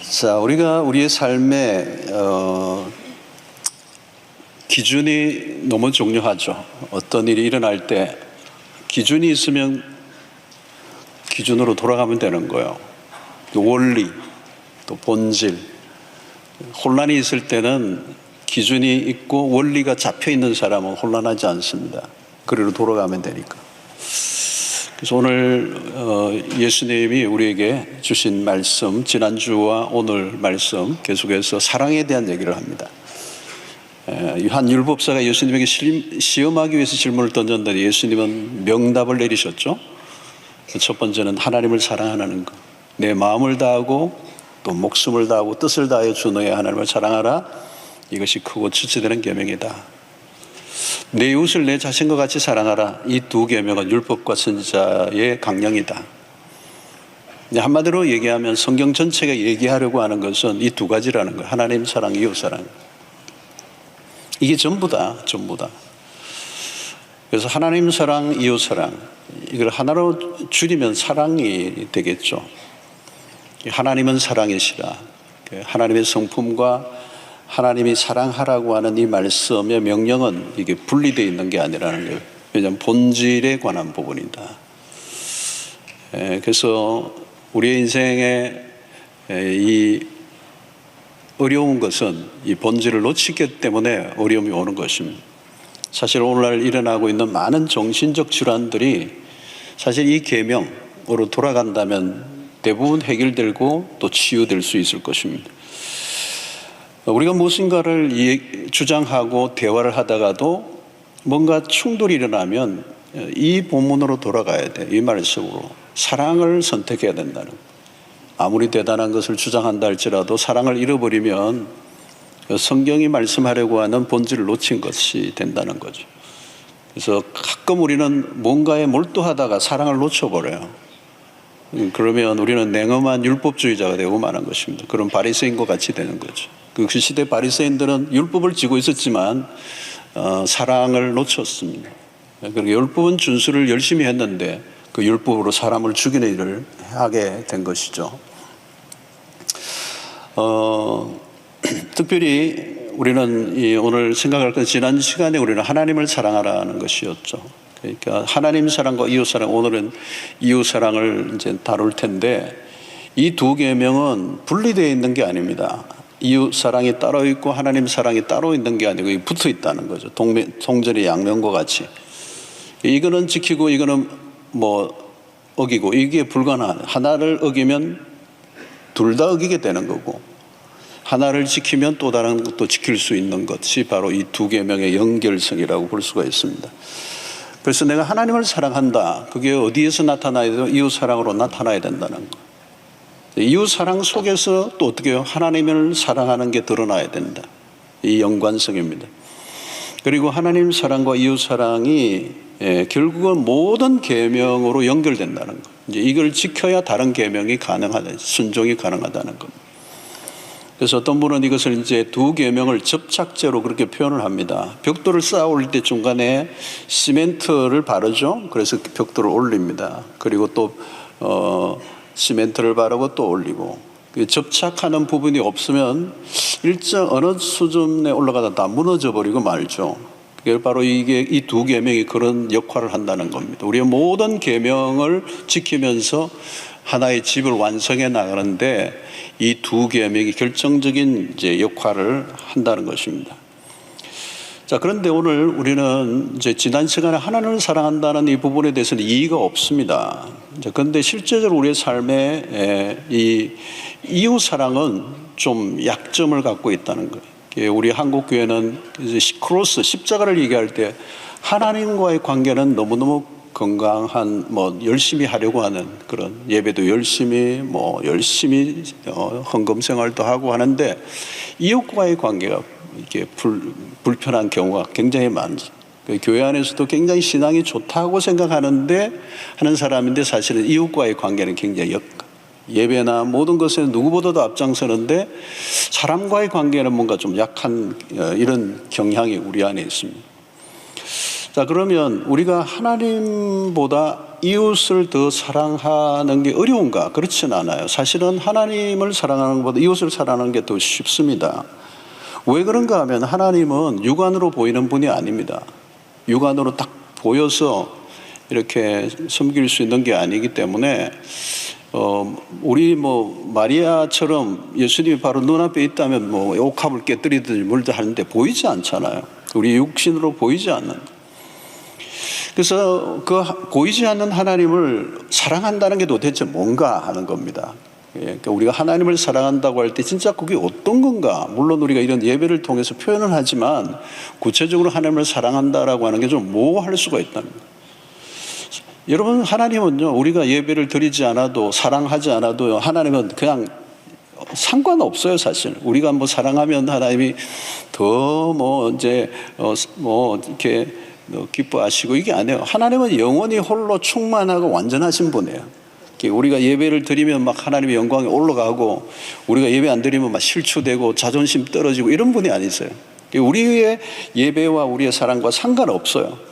자, 우리가 우리의 삶에 기준이 너무 중요하죠. 어떤 일이 일어날 때 기준이 있으면 기준으로 돌아가면 되는 거예요. 원리, 또 본질. 혼란이 있을 때는 기준이 있고 원리가 잡혀 있는 사람은 혼란하지 않습니다. 그리로 돌아가면 되니까. 그래서 오늘 예수님이 우리에게 주신 말씀, 지난주와 오늘 말씀 계속해서 사랑에 대한 얘기를 합니다. 한 율법사가 예수님에게 시험하기 위해서 질문을 던졌는데 예수님은 명답을 내리셨죠. 첫 번째는 하나님을 사랑하는 것. 내 마음을 다하고 또 목숨을 다하고 뜻을 다하여 주 너의 하나님을 사랑하라. 이것이 크고 지체되는 계명이다. 내 이웃을 내 자신과 같이 사랑하라. 이 두 계명은 율법과 선지자의 강령이다. 한마디로 얘기하면 성경 전체가 얘기하려고 하는 것은 이 두 가지라는 거예요. 하나님 사랑, 이웃 사랑. 이게 전부다. 그래서 하나님 사랑, 이웃 사랑, 이걸 하나로 줄이면 사랑이 되겠죠. 하나님은 사랑이시라. 하나님의 성품과 하나님이 사랑하라고 하는 이 말씀의 명령은 이게 분리되어 있는 게 아니라는 거예요. 왜냐하면 본질에 관한 부분이다. 그래서 우리의 인생에 이 어려운 것은 이 본질을 놓치기 때문에 어려움이 오는 것입니다. 사실 오늘날 일어나고 있는 많은 정신적 질환들이 사실 이 계명으로 돌아간다면 대부분 해결되고 또 치유될 수 있을 것입니다. 우리가 무엇인가를 주장하고 대화를 하다가도 뭔가 충돌이 일어나면 이 본문으로 돌아가야 돼. 이 말씀으로 사랑을 선택해야 된다는 거예요. 아무리 대단한 것을 주장한다 할지라도 사랑을 잃어버리면 성경이 말씀하려고 하는 본질을 놓친 것이 된다는 거죠. 그래서 가끔 우리는 뭔가에 몰두하다가 사랑을 놓쳐버려요. 그러면 우리는 냉엄한 율법주의자가 되고 마는 것입니다. 그런 바리새인과 같이 되는 거죠. 그 시대 바리새인들은 율법을 지고 있었지만 사랑을 놓쳤습니다. 그리고 율법은 준수를 열심히 했는데 그 율법으로 사람을 죽이는 일을 하게 된 것이죠. 특별히 우리는 오늘 생각할 건 지난 시간에 우리는 하나님을 사랑하라는 것이었죠. 그러니까 하나님 사랑과 이웃 사랑, 오늘은 이웃 사랑을 이제 다룰 텐데 이 두 계명은 분리되어 있는 게 아닙니다. 이웃 사랑이 따로 있고 하나님 사랑이 따로 있는 게 아니고 붙어 있다는 거죠. 동전의 양면과 같이. 이거는 지키고 이거는 어기고 이게 불가능하다. 하나를 어기면 둘 다 어기게 되는 거고 하나를 지키면 또 다른 것도 지킬 수 있는 것이 바로 이 두 계명의 연결성이라고 볼 수가 있습니다. 그래서 내가 하나님을 사랑한다. 그게 어디에서 나타나야 돼요? 이웃 사랑으로 나타나야 된다는 거예요. 이웃 사랑 속에서 또 어떻게 해요? 하나님을 사랑하는 게 드러나야 된다. 이 연관성입니다. 그리고 하나님 사랑과 이웃 사랑이 결국은 모든 계명으로 연결된다는 거. 이제 이걸 지켜야 다른 계명이 가능하다, 순종이 가능하다는 겁니다. 그래서 어떤 분은 이것을 이제 두 계명을 접착제로 그렇게 표현을 합니다. 벽돌을 쌓아 올릴 때 중간에 시멘트를 바르죠. 그래서 벽돌을 올립니다. 그리고 또 시멘트를 바르고 또 올리고 접착하는 부분이 없으면 일정 어느 수준에 올라가다 다 무너져 버리고 말죠. 그게 바로 이게 이 두 계명이 그런 역할을 한다는 겁니다. 우리의 모든 계명을 지키면서 하나의 집을 완성해 나가는데 이 두 계명이 결정적인 이제 역할을 한다는 것입니다. 자, 그런데 오늘 우리는 이제 지난 시간에 하나님을 사랑한다는 이 부분에 대해서는 이의가 없습니다. 그런데 실제적으로 우리의 삶에 이 이웃 사랑은 좀 약점을 갖고 있다는 거예요. 우리 한국 교회는 이제 크로스 십자가를 얘기할 때 하나님과의 관계는 너무너무 건강한 열심히 하려고 하는 그런 예배도 열심히 헌금 생활도 하고 하는데 이웃과의 관계가 이렇게 불편한 경우가 굉장히 많죠. 교회 안에서도 굉장히 신앙이 좋다고 생각하는데 하는 사람인데 사실은 이웃과의 관계는 굉장히 예배나 모든 것에 누구보다도 앞장서는데 사람과의 관계는 뭔가 좀 약한 이런 경향이 우리 안에 있습니다. 자, 그러면 우리가 하나님보다 이웃을 더 사랑하는 게 어려운가? 그렇진 않아요. 사실은 하나님을 사랑하는 것보다 이웃을 사랑하는 게 더 쉽습니다. 왜 그런가 하면 하나님은 육안으로 보이는 분이 아닙니다. 육안으로 딱 보여서 이렇게 섬길 수 있는 게 아니기 때문에 우리 마리아처럼 예수님이 바로 눈앞에 있다면 옥합을 깨뜨리든지 물도 하는데 보이지 않잖아요. 우리 육신으로 보이지 않는. 그래서 그 보이지 않는 하나님을 사랑한다는 게 도대체 뭔가 하는 겁니다. 그러니까 우리가 하나님을 사랑한다고 할 때 진짜 그게 어떤 건가? 물론 우리가 이런 예배를 통해서 표현을 하지만 구체적으로 하나님을 사랑한다라고 하는 게 좀 모호할 수가 있답니다. 여러분, 하나님은요, 우리가 예배를 드리지 않아도 사랑하지 않아도 하나님은 그냥 상관없어요. 사실 우리가 사랑하면 하나님이 더 이렇게 기뻐하시고 이게 아니에요. 하나님은 영원히 홀로 충만하고 완전하신 분이에요. 우리가 예배를 드리면 막 하나님의 영광이 올라가고 우리가 예배 안 드리면 막 실추되고 자존심 떨어지고 이런 분이 아니세요. 우리의 예배와 우리의 사랑과 상관없어요.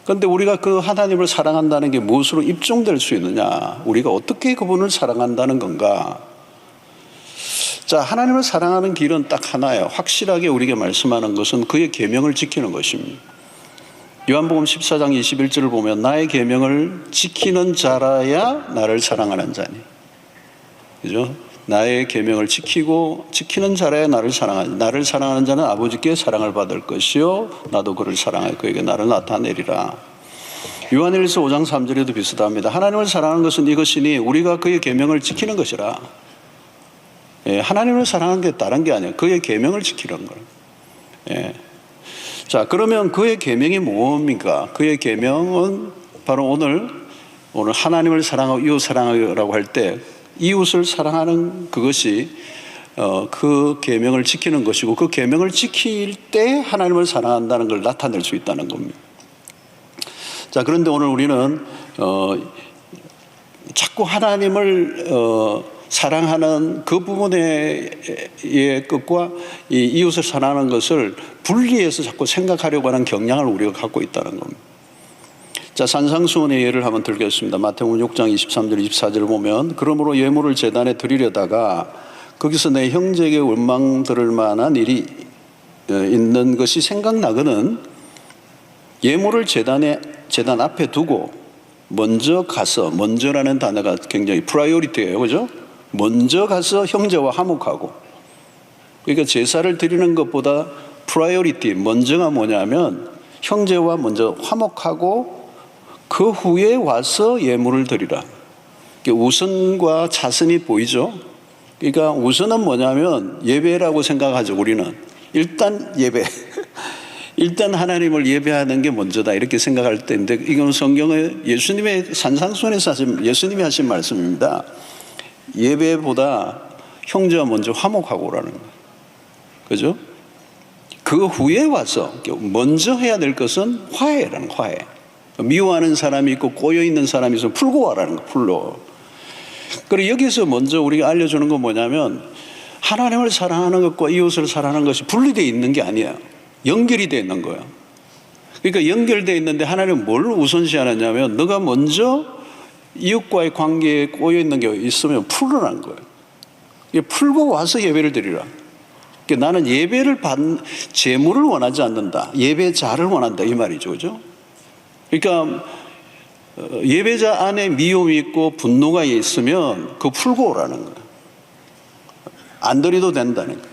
그런데 우리가 그 하나님을 사랑한다는 게 무엇으로 입증될 수 있느냐? 우리가 어떻게 그분을 사랑한다는 건가? 자, 하나님을 사랑하는 길은 딱 하나예요. 확실하게 우리에게 말씀하는 것은 그의 계명을 지키는 것입니다. 요한복음 14장 21절을 보면 나의 계명을 지키는 자라야 나를 사랑하는 자니. 그죠? 나의 계명을 지키는 자라야 나를 사랑하니. 나를 사랑하는 자는 아버지께 사랑을 받을 것이요 나도 그를 사랑하여 그에게 나를 나타내리라. 요한일서 5장 3절에도 비슷합니다. 하나님을 사랑하는 것은 이것이니 우리가 그의 계명을 지키는 것이라. 하나님을 사랑하는 게 다른 게 아니에요. 그의 계명을 지키는 거예요. 자, 그러면 그의 계명이 뭡니까? 그의 계명은 바로 오늘 하나님을 사랑하고 이웃 사랑하라고 할 때 이웃을 사랑하는 그것이 그 계명을 지키는 것이고 그 계명을 지킬 때 하나님을 사랑한다는 걸 나타낼 수 있다는 겁니다. 자, 그런데 오늘 우리는 자꾸 하나님을 사랑하는 그 부분의 것과 이 이웃을 사랑하는 것을 분리해서 자꾸 생각하려고 하는 경향을 우리가 갖고 있다는 겁니다. 자, 산상수훈의 예를 한번 들겠습니다. 마태복음 6장 23절 24절을 보면 그러므로 예물을 제단에 드리려다가 거기서 내 형제에게 원망 들을 만한 일이 있는 것이 생각나거든 예물을 제단 앞에 두고 먼저 가서, 먼저라는 단어가 굉장히 프라이어리티예요. 그죠? 먼저 가서 형제와 화목하고. 그러니까 제사를 드리는 것보다 프라이어리티, 먼저가 뭐냐면 형제와 먼저 화목하고 그 후에 와서 예물을 드리라. 우선과 차선이 보이죠? 그러니까 우선은 뭐냐면 예배라고 생각하죠, 우리는. 일단 예배. 일단 하나님을 예배하는 게 먼저다 이렇게 생각할 때인데 이건 성경의 예수님의 산상수훈에서 예수님이 하신 말씀입니다. 예배보다 형제와 먼저 화목하고 오라는 거예요. 그죠? 그 후에 와서 먼저 해야 될 것은 화해라는 화해. 미워하는 사람이 있고 꼬여있는 사람이 있으면 풀고 와라는 거, 풀로. 그리고 여기서 먼저 우리가 알려주는 건 뭐냐면 하나님을 사랑하는 것과 이웃을 사랑하는 것이 분리되어 있는 게 아니에요. 연결이 되어 있는 거예요. 그러니까 연결되어 있는데 하나님은 뭘 우선시하느냐면 너가 먼저 이웃과의 관계에 꼬여있는 게 있으면 풀으라는 거예요. 풀고 와서 예배를 드리라. 그러니까 나는 제물을 원하지 않는다. 예배자를 원한다 이 말이죠. 그죠? 그러니까 예배자 안에 미움이 있고 분노가 있으면 그거 풀고 오라는 거예요. 안 드려도 된다는 거예요.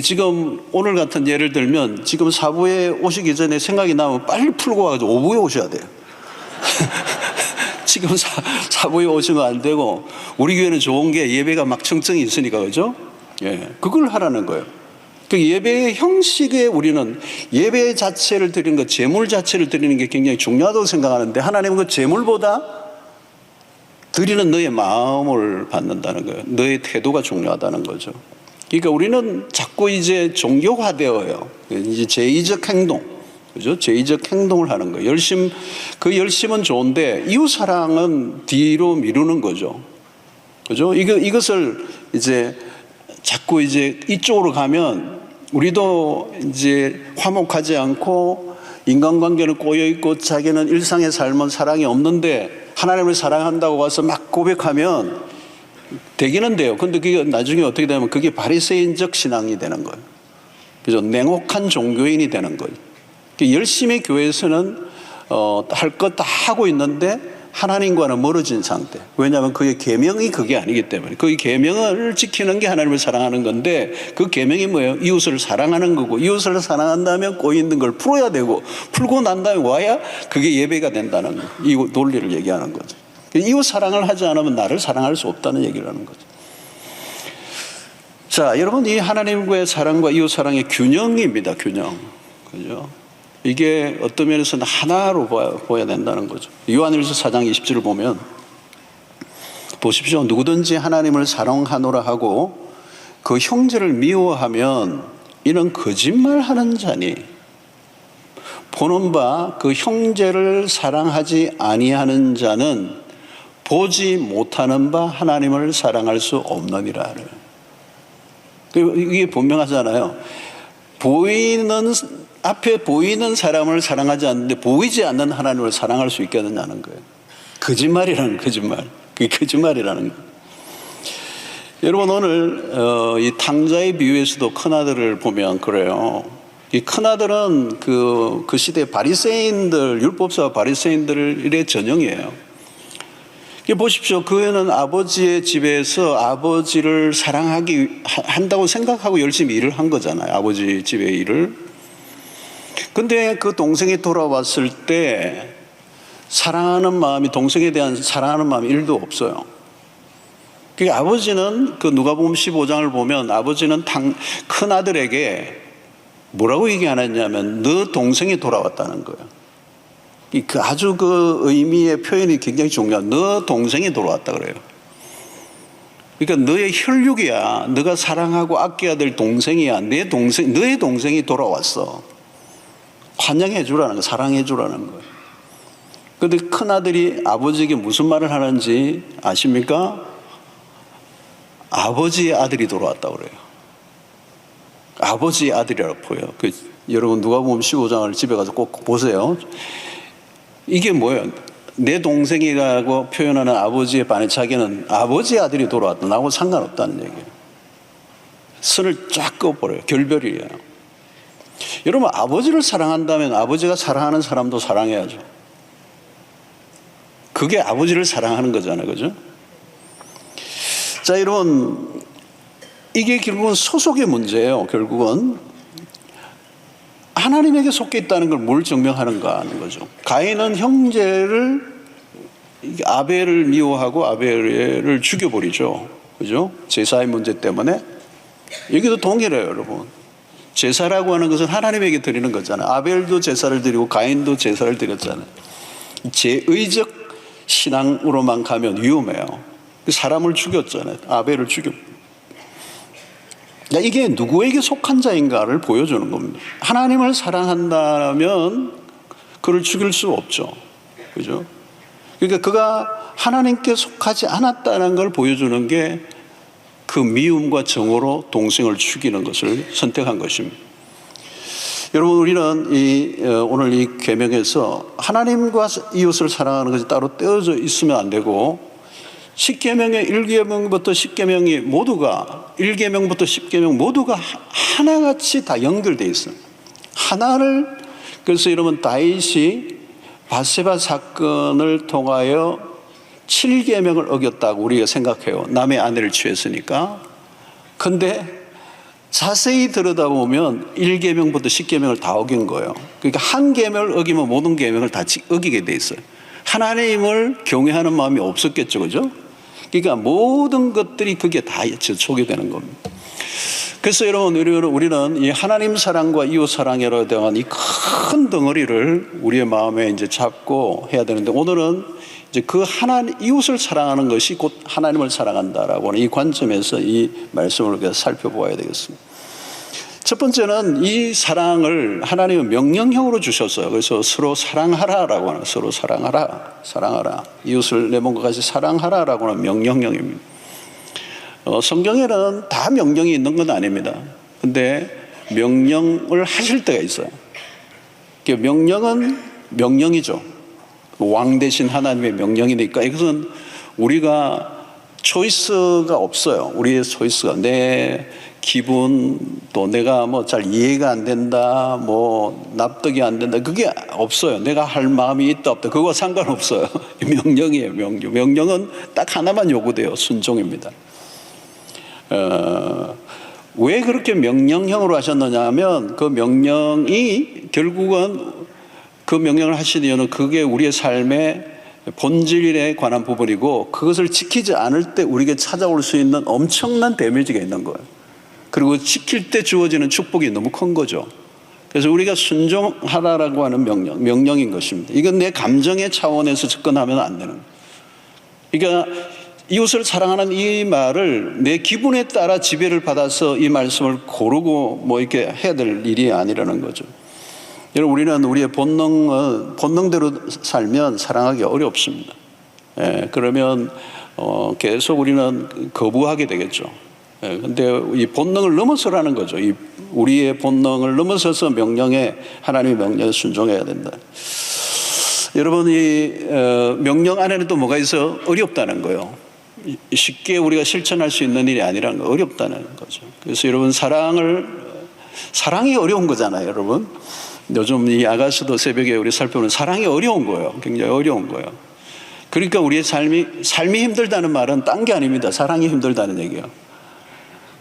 지금 오늘 같은 예를 들면 지금 사부에 오시기 전에 생각이 나면 빨리 풀고 와가지고 오부에 오셔야 돼요. 지금 사부에 오시면 안 되고 우리 교회는 좋은 게 예배가 막 청청이 있으니까 그죠? 예, 그걸 하라는 거예요. 그 예배의 형식에 우리는 예배 자체를 드리는 것, 제물 자체를 드리는 게 굉장히 중요하다고 생각하는데 하나님은 그 제물보다 드리는 너의 마음을 받는다는 거예요. 너의 태도가 중요하다는 거죠. 그러니까 우리는 자꾸 이제 종교화되어요. 이제 제의적 행동, 그죠? 제의적 행동을 하는 거예요. 그 열심은 좋은데 이웃 사랑은 뒤로 미루는 거죠. 그죠? 이것을 이제 자꾸 이제 이쪽으로 가면 우리도 이제 화목하지 않고 인간관계는 꼬여있고 자기는 일상의 삶은 사랑이 없는데 하나님을 사랑한다고 와서 막 고백하면 되기는 돼요. 근데 그게 나중에 어떻게 되면 그게 바리새인적 신앙이 되는 거예요. 그죠? 냉혹한 종교인이 되는 거예요. 열심히 교회에서는 할 것 다 하고 있는데 하나님과는 멀어진 상태. 왜냐하면 그의 계명이 그게 아니기 때문에. 그 계명을 지키는 게 하나님을 사랑하는 건데 그 계명이 뭐예요? 이웃을 사랑하는 거고, 이웃을 사랑한다면 꼬여 있는 걸 풀어야 되고, 풀고 난 다음에 와야 그게 예배가 된다는 거예요. 이 논리를 얘기하는 거죠. 이웃 사랑을 하지 않으면 나를 사랑할 수 없다는 얘기를 하는 거죠. 자, 여러분, 이 하나님과의 사랑과 이웃 사랑의 균형입니다. 균형. 그죠? 이게 어떤 면에서는 하나로 보여야 된다는 거죠. 요한일서 4장 20절을 보면 보십시오. 누구든지 하나님을 사랑하노라 하고 그 형제를 미워하면 이는 거짓말하는 자니 보는 바 그 형제를 사랑하지 아니하는 자는 보지 못하는 바 하나님을 사랑할 수 없느니라. 이게 분명하잖아요. 앞에 보이는 사람을 사랑하지 않는데 보이지 않는 하나님을 사랑할 수 있겠느냐는 거예요. 거짓말이라는 거짓말. 그게 거짓말이라는 거예요. 여러분, 오늘 이 탕자의 비유에서도 큰아들을 보면 그래요. 이 큰아들은 그 시대 바리새인들, 율법사와 바리새인들의 전형이에요. 보십시오. 그 애는 아버지의 집에서 아버지를 한다고 생각하고 열심히 일을 한 거잖아요. 아버지 집의 일을. 근데 그 동생이 돌아왔을 때 동생에 대한 사랑하는 마음이 1도 없어요. 그러니까 아버지는 그 누가복음 15장을 보면 아버지는 큰 아들에게 뭐라고 얘기 안 했냐면 너 동생이 돌아왔다는 거예요. 아주 그 의미의 표현이 굉장히 중요한, 너 동생이 돌아왔다 그래요. 그러니까 너의 혈육이야. 너가 사랑하고 아껴야 될 동생이야. 너의 동생이 돌아왔어. 환영해 주라는 거, 사랑해 주라는 거예요. 그런데 큰아들이 아버지에게 무슨 말을 하는지 아십니까? 아버지의 아들이 돌아왔다고 그래요. 아버지의 아들이라고 보여요. 여러분 누가복음 15장을 집에 가서 꼭 보세요. 이게 뭐예요? 내 동생이라고 표현하는 아버지의 반에 자기는 아버지의 아들이 돌아왔다. 나하고 상관없다는 얘기예요. 선을 쫙 그어버려요. 결별이에요. 여러분, 아버지를 사랑한다면 아버지가 사랑하는 사람도 사랑해야죠. 그게 아버지를 사랑하는 거잖아요. 그죠? 자, 여러분, 이게 결국은 소속의 문제예요. 결국은 하나님에게 속해 있다는 걸 뭘 증명하는가 하는 거죠. 가인은 아벨을 미워하고 아벨을 죽여버리죠. 그죠? 제사의 문제 때문에. 여기도 동일해요, 여러분. 제사라고 하는 것은 하나님에게 드리는 거잖아요. 아벨도 제사를 드리고 가인도 제사를 드렸잖아요. 제의적 신앙으로만 가면 위험해요. 사람을 죽였잖아요. 아벨을 이게 누구에게 속한 자인가를 보여주는 겁니다. 하나님을 사랑한다면 그를 죽일 수 없죠. 그죠? 그러니까 그가 하나님께 속하지 않았다는 걸 보여주는 게 그 미움과 정오로 동생을 죽이는 것을 선택한 것입니다. 여러분, 우리는 오늘 이 계명에서 하나님과 이웃을 사랑하는 것이 따로 떼어져 있으면 안 되고, 10계명의 1계명부터 10계명이 모두가 1계명부터 10계명 모두가 하나같이 다 연결되어 있어요. 그래서 여러분, 다윗이 밧세바 사건을 통하여 7계명을 어겼다고 우리가 생각해요. 남의 아내를 취했으니까. 근데 자세히 들여다보면 1계명부터 10계명을 다 어긴 거예요. 그러니까 한 계명을 어기면 모든 계명을 다 어기게 돼 있어요. 하나님을 경외하는 마음이 없었겠죠. 그죠? 그러니까 모든 것들이 그게 다 저촉이 되는 겁니다. 그래서 여러분, 우리는 이 하나님 사랑과 이웃 사랑에 대한 이 큰 덩어리를 우리의 마음에 이제 잡고 해야 되는데, 오늘은 이제 이웃을 사랑하는 것이 곧 하나님을 사랑한다라고 하는 이 관점에서 이 말씀을 살펴보아야 되겠습니다. 첫 번째는 이 사랑을 하나님은 명령형으로 주셨어요. 그래서 서로 사랑하라라고 하는, 서로 사랑하라. 이웃을 내 몸과 같이 사랑하라라고 하는 명령형입니다. 성경에는 다 명령이 있는 건 아닙니다. 근데 명령을 하실 때가 있어요. 명령은 명령이죠. 왕 대신 하나님의 명령이니까 이것은 우리가 초이스가 없어요. 우리의 초이스가 내 기분 또 내가 뭐 잘 이해가 안 된다, 뭐 납득이 안 된다, 그게 없어요. 내가 할 마음이 있다 없다 그거와 상관없어요. 명령이에요. 명령은 딱 하나만 요구돼요. 순종입니다. 왜 그렇게 명령형으로 하셨느냐 하면 그 명령이 결국은 그 명령을 하신 이유는 그게 우리의 삶의 본질에 관한 부분이고 그것을 지키지 않을 때 우리에게 찾아올 수 있는 엄청난 데미지가 있는 거예요. 그리고 지킬 때 주어지는 축복이 너무 큰 거죠. 그래서 우리가 순종하라라고 하는 명령인 것입니다. 이건 내 감정의 차원에서 접근하면 안 되는 거예요. 그러니까 이웃을 사랑하는 이 말을 내 기분에 따라 지배를 받아서 이 말씀을 고르고 뭐 이렇게 해야 될 일이 아니라는 거죠. 여러분, 우리는 우리의 본능대로 살면 사랑하기 어렵습니다. 그러면 계속 우리는 거부하게 되겠죠. 근데 이 본능을 넘어서라는 거죠. 이 우리의 본능을 넘어서서 하나님의 명령에 순종해야 된다. 여러분, 이 명령 안에는 또 뭐가 있어? 어렵다는 거예요. 쉽게 우리가 실천할 수 있는 일이 아니라는 거, 어렵다는 거죠. 그래서 여러분, 사랑이 어려운 거잖아요, 여러분. 요즘 이 아가씨도 새벽에 우리 살펴보는 사랑이 어려운 거예요. 굉장히 어려운 거예요. 그러니까 우리의 삶이 힘들다는 말은 딴 게 아닙니다. 사랑이 힘들다는 얘기예요.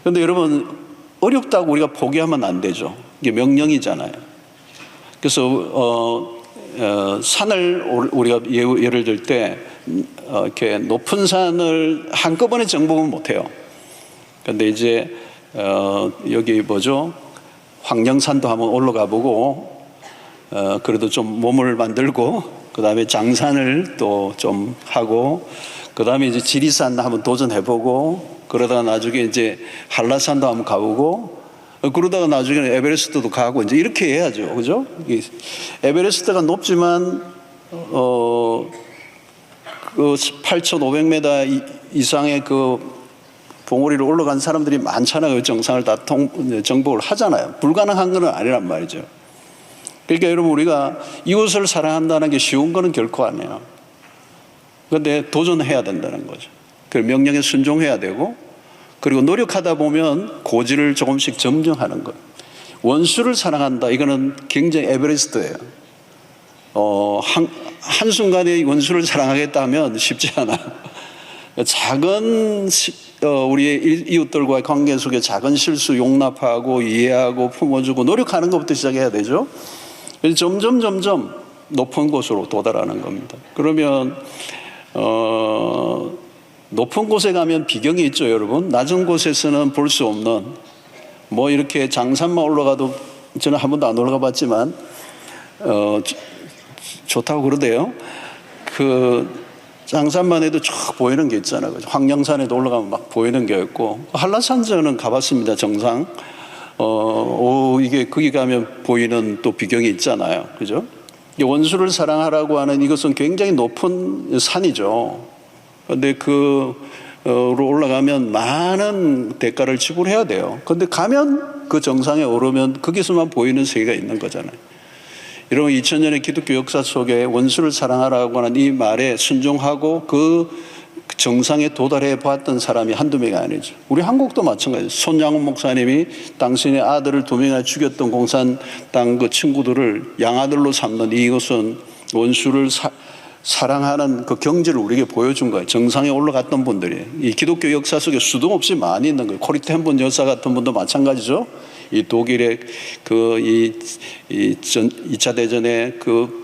그런데 여러분, 어렵다고 우리가 포기하면 안 되죠. 이게 명령이잖아요. 그래서 산을 우리가 예를 들 때 이렇게 높은 산을 한꺼번에 정복은 못해요. 그런데 이제 여기 뭐죠? 황령산도 한번 올라가 보고 그래도 좀 몸을 만들고 그 다음에 장산을 또 좀 하고 그 다음에 이제 지리산 한번 도전해보고 그러다가 나중에 이제 한라산도 한번 가보고 그러다가 나중에는 에베레스트도 가고 이제 이렇게 해야죠. 그죠? 에베레스트가 높지만 그 8,500m 이상의 그 봉우리로 올라간 사람들이 많잖아요. 그 정상을 다 정복을 하잖아요. 불가능한 건 아니란 말이죠. 그러니까 여러분, 우리가 이웃을 사랑한다는 게 쉬운 거는 결코 아니에요. 그런데 도전해야 된다는 거죠. 그 명령에 순종해야 되고 그리고 노력하다 보면 고지를 조금씩 점령하는 거예요. 원수를 사랑한다. 이거는 굉장히 에베레스트예요. 한순간에 원수를 사랑하겠다 하면 쉽지 않아요. 작은 우리의 이웃들과의 관계 속에 작은 실수 용납하고 이해하고 품어주고 노력하는 것부터 시작해야 되죠. 그래서 점점 높은 곳으로 도달하는 겁니다. 그러면 높은 곳에 가면 비경이 있죠, 여러분. 낮은 곳에서는 볼 수 없는 뭐 이렇게 장산만 올라가도 저는 한 번도 안 올라가 봤지만 좋다고 그러대요. 그 장산만 해도 쭉 보이는 게 있잖아요. 황령산에도 올라가면 막 보이는 게 있고 한라산 저는 가봤습니다. 정상. 이게 거기 가면 보이는 또 비경이 있잖아요. 그죠? 원수를 사랑하라고 하는 이것은 굉장히 높은 산이죠. 그런데 그로 올라가면 많은 대가를 지불해야 돼요. 그런데 가면 그 정상에 오르면 거기서만 보이는 세계가 있는 거잖아요. 여러분, 2000년의 기독교 역사 속에 원수를 사랑하라고 하는 이 말에 순종하고 그 정상에 도달해 봤던 사람이 한두 명이 아니죠. 우리 한국도 마찬가지예요. 손양훈 목사님이 당신의 아들을 2명이나 죽였던 공산당 그 친구들을 양아들로 삼는 이것은 원수를 사랑하는 그 경지를 우리에게 보여준 거예요. 정상에 올라갔던 분들이. 이 기독교 역사 속에 수도 없이 많이 있는 거예요. 코리 텐본 여사 같은 분도 마찬가지죠. 이 독일의 이 2차 대전의 그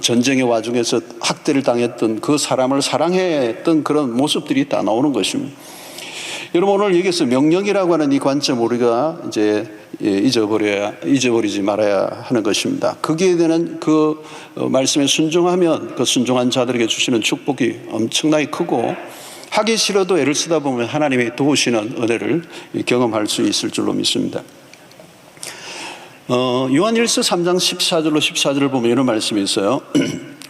전쟁의 와중에서 학대를 당했던 그 사람을 사랑했던 그런 모습들이 다 나오는 것입니다. 여러분, 오늘 여기서 명령이라고 하는 이 관점 우리가 이제 잊어버리지 말아야 하는 것입니다. 거기에 대한 그 말씀에 순종하면 그 순종한 자들에게 주시는 축복이 엄청나게 크고 하기 싫어도 애를 쓰다 보면 하나님이 도우시는 은혜를 경험할 수 있을 줄로 믿습니다. 요한일서 3장 14절을 보면 이런 말씀이 있어요.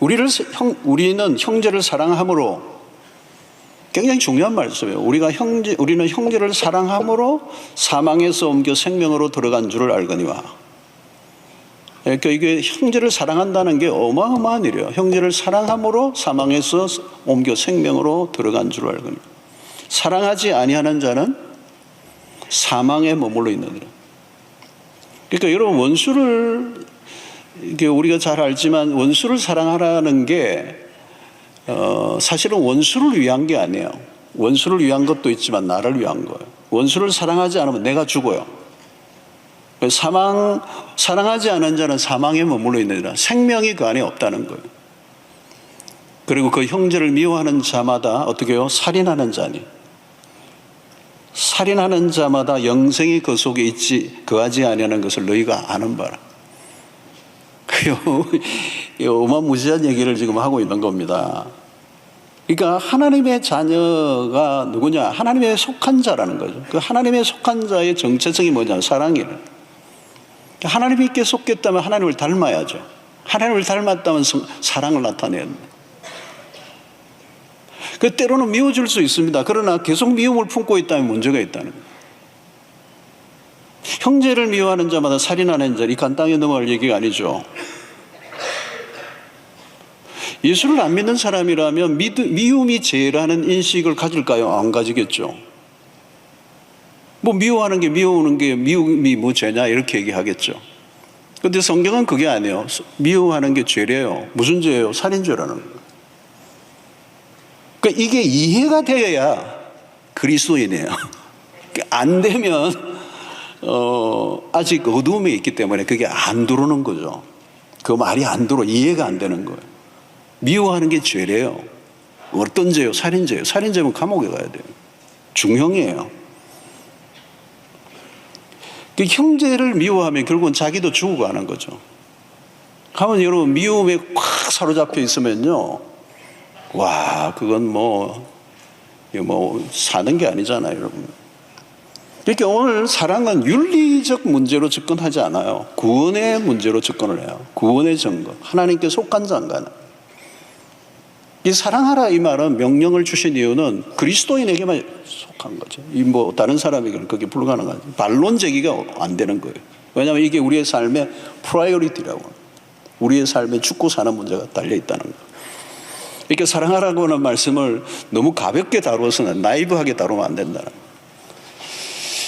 우리는 형제를 사랑함으로, 굉장히 중요한 말씀이에요. 우리는 형제를 사랑함으로 사망에서 옮겨 생명으로 들어간 줄을 알거니와. 그러니까 이게 형제를 사랑한다는 게 어마어마한 일이에요. 형제를 사랑함으로 사망에서 옮겨 생명으로 들어간 줄 알거니 사랑하지 아니하는 자는 사망에 머물러 있느니라. 그러니까 여러분, 원수를 이게 우리가 잘 알지만 원수를 사랑하라는 게 사실은 원수를 위한 게 아니에요. 원수를 위한 것도 있지만 나를 위한 거예요. 원수를 사랑하지 않으면 내가 죽어요. 사랑하지 않은 자는 사망에 머물러 있느니라. 생명이 그 안에 없다는 거예요. 그리고 그 형제를 미워하는 자마다 어떻게 해요? 살인하는 자니. 살인하는 자마다 영생이 그 속에 있지 거하지 아니하는 것을 너희가 아는 바라. 어마무시한 얘기를 지금 하고 있는 겁니다. 그러니까 하나님의 자녀가 누구냐? 하나님의 속한 자라는 거죠. 그 하나님의 속한 자의 정체성이 뭐냐? 사랑이에요. 하나님께 속겠다면 하나님을 닮아야죠. 하나님을 닮았다면 사랑을 나타내야 됩니다. 그 때로는 미워질 수 있습니다. 그러나 계속 미움을 품고 있다면 문제가 있다는 거예요. 형제를 미워하는 자마다 살인하는 자, 이 간단하게 넘어갈 얘기가 아니죠. 예수를 안 믿는 사람이라면 미움이 죄라는 인식을 가질까요? 안 가지겠죠. 뭐 미워하는 게 미움이 뭐 죄냐 이렇게 얘기하겠죠. 그런데 성경은 그게 아니에요. 미워하는 게 죄래요. 무슨 죄예요? 살인죄라는 거예요. 그러니까 이게 이해가 되어야 그리스도인이에요. 안 되면 아직 어두움에 있기 때문에 그게 안 들어오는 거죠. 그 말이 안 들어, 이해가 안 되는 거예요. 미워하는 게 죄래요. 어떤 죄요? 살인죄요. 살인죄면 감옥에 가야 돼요. 중형이에요. 그 형제를 미워하면 결국은 자기도 죽어가는 거죠. 하면 여러분, 미움에 꽉 사로잡혀 있으면요, 와, 그건 뭐 사는 게 아니잖아요, 여러분. 그러니까 오늘 사랑은 윤리적 문제로 접근하지 않아요. 구원의 문제로 접근을 해요. 구원의 증거. 하나님께 속한 자인가는. 이 사랑하라 이 말은 명령을 주신 이유는 그리스도인에게만 속한 거죠. 이 뭐 다른 사람에게는 그게 불가능하죠. 반론 제기가 안 되는 거예요. 왜냐하면 이게 우리의 삶의 프라이어리티라고. 우리의 삶에 죽고 사는 문제가 달려 있다는 거예요. 이렇게 사랑하라고 하는 말씀을 너무 가볍게 다루어서는 나이브하게 다루면 안 된다는 거예요.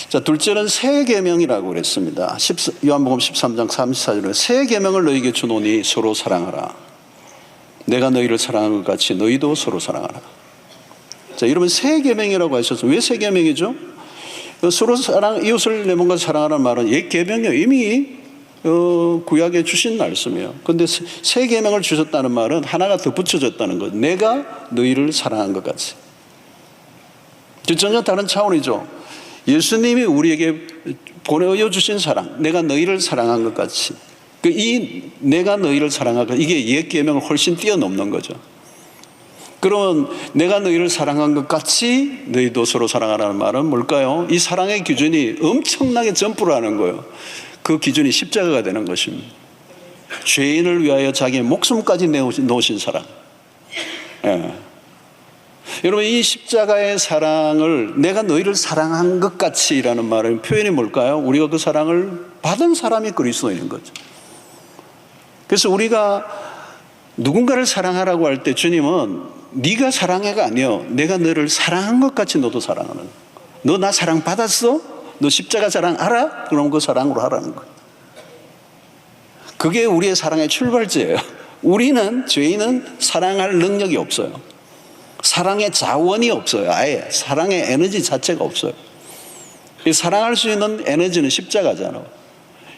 자, 둘째는 새 계명이라고 그랬습니다. 요한복음 13장 34절에 새 계명을 너희에게 주노니 서로 사랑하라. 내가 너희를 사랑한 것 같이 너희도 서로 사랑하라. 자, 여러분, 새 계명이라고 하셔서 왜 새 계명이죠? 서로 이웃을 내 몸과 사랑하라는 말은 옛 계명이에요. 이미 구약에 주신 말씀이에요. 그런데 새 계명을 주셨다는 말은 하나가 덧붙여졌다는 것. 내가 너희를 사랑한 것 같이. 전혀 다른 차원이죠. 예수님이 우리에게 보내주신 사랑, 내가 너희를 사랑한 것 같이. 이 내가 너희를 사랑한 것, 이게 옛 계명을 훨씬 뛰어넘는 거죠. 그러면 내가 너희를 사랑한 것 같이 너희도 서로 사랑하라는 말은 뭘까요? 이 사랑의 기준이 엄청나게 점프를 하는 거예요. 그 기준이 십자가가 되는 것입니다. 죄인을 위하여 자기의 목숨까지 내놓으신 사랑. 예. 여러분, 이 십자가의 사랑을 내가 너희를 사랑한 것 같이라는 말의 표현이 뭘까요? 우리가 그 사랑을 받은 사람이 그리스도인 거죠. 그래서 우리가 누군가를 사랑하라고 할 때 주님은 네가 사랑해가 아니에요. 내가 너를 사랑한 것 같이 너도 사랑하는. 너 나 사랑 받았어? 너 십자가 사랑 알아? 그럼 그 사랑으로 하라는 거예요. 그게 우리의 사랑의 출발지예요. 우리는, 죄인은 사랑할 능력이 없어요. 사랑의 자원이 없어요. 아예 사랑의 에너지 자체가 없어요. 사랑할 수 있는 에너지는 십자가잖아요.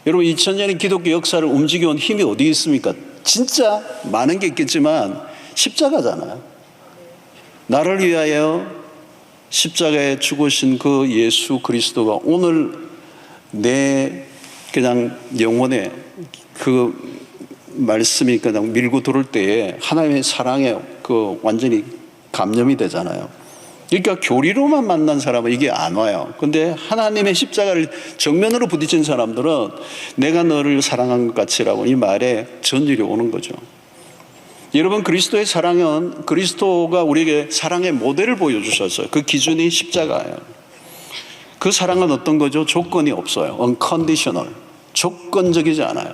여러분, 2000년의 기독교 역사를 움직여온 힘이 어디 있습니까? 진짜 많은 게 있겠지만 십자가잖아요. 나를 위하여 십자가에 죽으신 그 예수 그리스도가 오늘 내 그냥 영혼에 그 말씀이 그냥 밀고 들어올 때에 하나님의 사랑에 그 완전히 감염이 되잖아요. 그러니까 교리로만 만난 사람은 이게 안 와요. 근데 하나님의 십자가를 정면으로 부딪힌 사람들은 내가 너를 사랑한 것 같이라고 이 말에 전율이 오는 거죠. 여러분, 그리스도의 사랑은 그리스도가 우리에게 사랑의 모델을 보여주셨어요. 그 기준이 십자가예요. 그 사랑은 어떤 거죠? 조건이 없어요. unconditional. 조건적이지 않아요.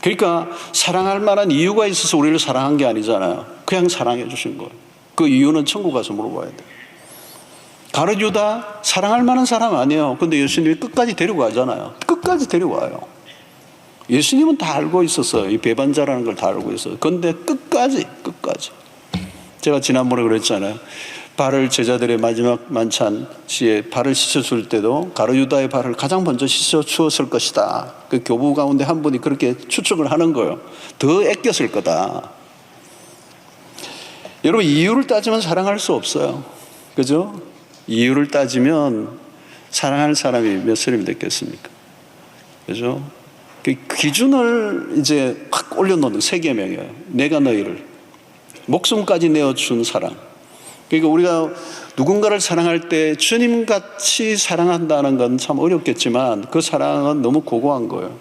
그러니까 사랑할 만한 이유가 있어서 우리를 사랑한 게 아니잖아요. 그냥 사랑해 주신 거예요. 그 이유는 천국 가서 물어봐야 돼요. 가룟 유다 사랑할 만한 사람 아니에요. 근데 예수님이 끝까지 데리고 가잖아요. 끝까지 데리고 와요. 예수님은 다 알고 있었어요. 이 배반자라는 걸 다 알고 있어요. 그런데 끝까지. 제가 지난번에 그랬잖아요. 발을 제자들의 마지막 만찬 시에 발을 씻어줄 때도 가룟 유다의 발을 가장 먼저 씻어주었을 것이다. 그 교부 가운데 한 분이 그렇게 추측을 하는 거예요. 더 아꼈을 거다. 여러분, 이유를 따지면 사랑할 수 없어요. 그죠? 이유를 따지면 사랑할 사람이 몇 사람이 됐겠습니까? 그죠? 그 기준을 이제 확 올려놓는 세 계명이에요. 내가 너희를 목숨까지 내어준 사랑. 그러니까 우리가 누군가를 사랑할 때 주님같이 사랑한다는 건 참 어렵겠지만 그 사랑은 너무 고고한 거예요.